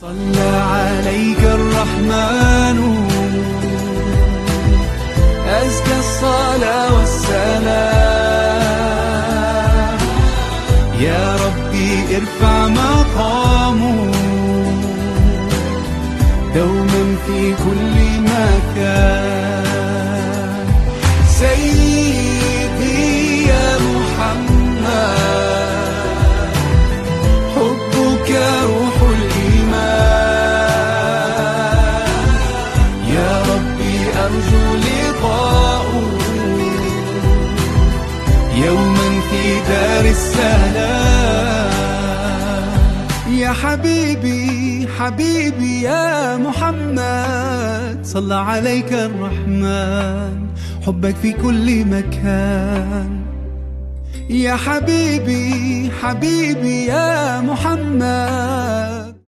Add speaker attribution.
Speaker 1: صلى عليك الرحمن أزكى الصلاة والسلام، يا ربي ارفع مقامه دوما في كل مكان. سيدي يا محمد حبك روح الإيمان، يا ربي أرجو لقاءه يوما في دار السلام. يا حبيبي حبيبي يا محمد صلى عليك الرحمن حبك في كل مكان. يا حبيبي حبيبي يا محمد